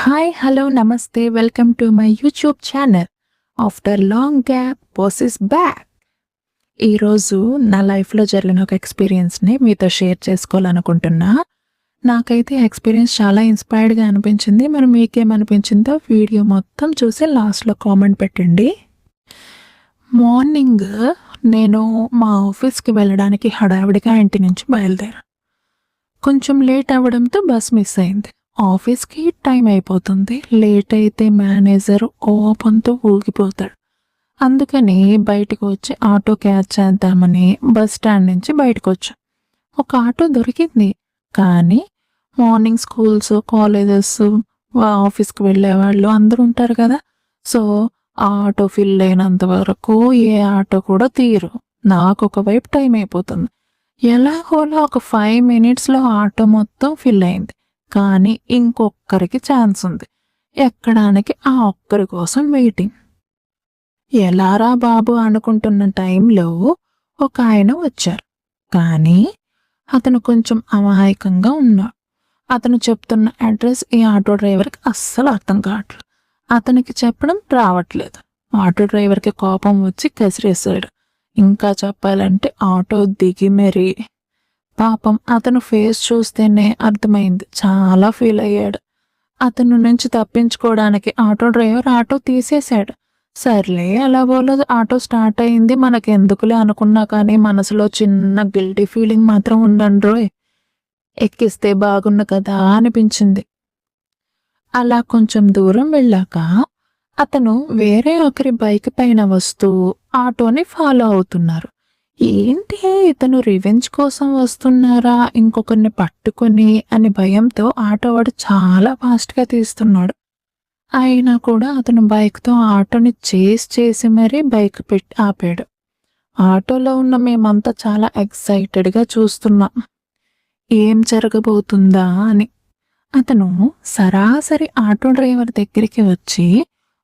Hi hello నమస్తే welcome to my YouTube channel. After long gap boss is back. ఈరోజు నా లైఫ్లో జరిగిన ఒక ఎక్స్పీరియన్స్ని మీతో షేర్ చేసుకోవాలనుకుంటున్నా. నాకైతే ఎక్స్పీరియన్స్ చాలా ఇన్స్పైర్డ్గా అనిపించింది. మరి మీకేమనిపించిందో వీడియో మొత్తం చూసి లాస్ట్లో కామెంట్ పెట్టండి. మార్నింగ్ నేను మా ఆఫీస్కి వెళ్ళడానికి హడావిడిగా ఇంటి నుంచి బయలుదేరా. కొంచెం లేట్ అవ్వడంతో బస్ మిస్ అయింది. ఆఫీస్కి టైం అయిపోతుంది. లేట్ అయితే మేనేజర్ కోపంతో ఊగిపోతాడు. అందుకని బయటకు వచ్చి ఆటో క్యాచ్ చేద్దామని బస్ స్టాండ్ నుంచి బయటకు వచ్చాం. ఒక ఆటో దొరికింది. కానీ మార్నింగ్ స్కూల్స్, కాలేజెస్, ఆఫీస్కి వెళ్ళే వాళ్ళు అందరూ ఉంటారు కదా. సో ఆ ఆటో ఫిల్ అయినంత వరకు ఏ ఆటో కూడా తీరు. నాకు ఒకవైపు టైం అయిపోతుంది. ఎలాగోలా ఒక 5 minutesలో ఆటో మొత్తం ఫిల్ అయింది. కానీ ఇంకొక్కరికి ఛాన్స్ ఉంది. ఎక్కడానికి ఆ ఒక్కరి కోసం వెయిటింగ్. ఎలారా బాబు అనుకుంటున్న టైంలో ఒక ఆయన వచ్చారు. కానీ అతను కొంచెం అమాయకంగా ఉన్నాడు. అతను చెప్తున్న అడ్రస్ ఈ ఆటో డ్రైవర్కి అస్సలు అర్థం కావట్లేదు. అతనికి చెప్పడం రావట్లేదు. ఆటో డ్రైవర్కి కోపం వచ్చి కసిరేశాడు. ఇంకా చెప్పాలంటే ఆటో దిగి మరీ పాపం అతను ఫేస్ చూస్తేనే అర్థమైంది, చాలా ఫీల్ అయ్యాడు. అతను నుంచి తప్పించుకోవడానికి ఆటో డ్రైవర్ ఆటో తీసేశాడు. సర్లే ఎలాగోలో ఆటో స్టార్ట్ అయింది, మనకెందుకులే అనుకున్నా కానీ మనసులో చిన్న గిల్టీ ఫీలింగ్ మాత్రం ఉందండ్రోయ్. ఎక్కిస్తే బాగుండు కదా అనిపించింది. అలా కొంచెం దూరం వెళ్ళాక అతను వేరే ఒకరి బైక్ పైన వస్తూ ఆటోని ఫాలో అవుతున్నారు. ఏంటి ఇతను రివెంజ్ కోసం వస్తున్నారా, ఇంకొకరిని పట్టుకొని అని భయంతో ఆటోవాడు చాలా ఫాస్ట్గా తీస్తున్నాడు. అయినా కూడా అతను బైక్తో ఆటోని చేసి మరీ బైక్ పెట్టి ఆపాడు. ఆటోలో ఉన్న మేమంతా చాలా ఎక్సైటెడ్గా చూస్తున్నాం, ఏం జరగబోతుందా అని. అతను సరాసరి ఆటో డ్రైవర్ దగ్గరికి వచ్చి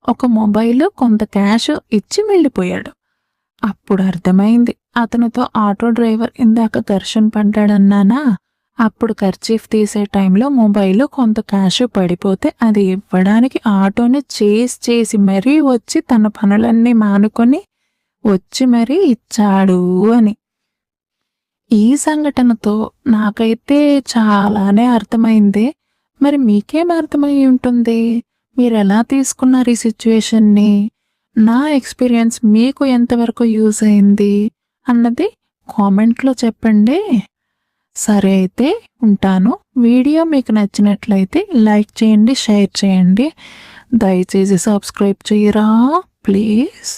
ఒక మొబైల్, కొంత క్యాష్ ఇచ్చి వెళ్ళిపోయాడు. అప్పుడు అర్థమైంది, అతనితో ఆటో డ్రైవర్ ఇందాక ఘర్షణ పడ్డాడన్నానా, అప్పుడు కర్చీఫ్ తీసే టైంలో మొబైల్, కొంత క్యాష్ పడిపోతే అది ఇవ్వడానికి ఆటోని చేసి మరీ వచ్చి తన పనులన్నీ మానుకొని వచ్చి మరీ ఇచ్చాడు అని. ఈ సంఘటనతో నాకైతే చాలానే అర్థమైంది. మరి మీకేం అర్థమై ఉంటుంది? మీరు ఎలా తీసుకున్నారు ఈ సిచ్యువేషన్ని? నా ఎక్స్పీరియన్స్ మీకు ఎంతవరకు యూజ్ అయింది అన్నది కామెంట్లో చెప్పండి. సరే అయితే ఉంటాను. వీడియో మీకు నచ్చినట్లయితే లైక్ చేయండి, షేర్ చేయండి. దయచేసి సబ్స్క్రైబ్ చేయరా ప్లీజ్.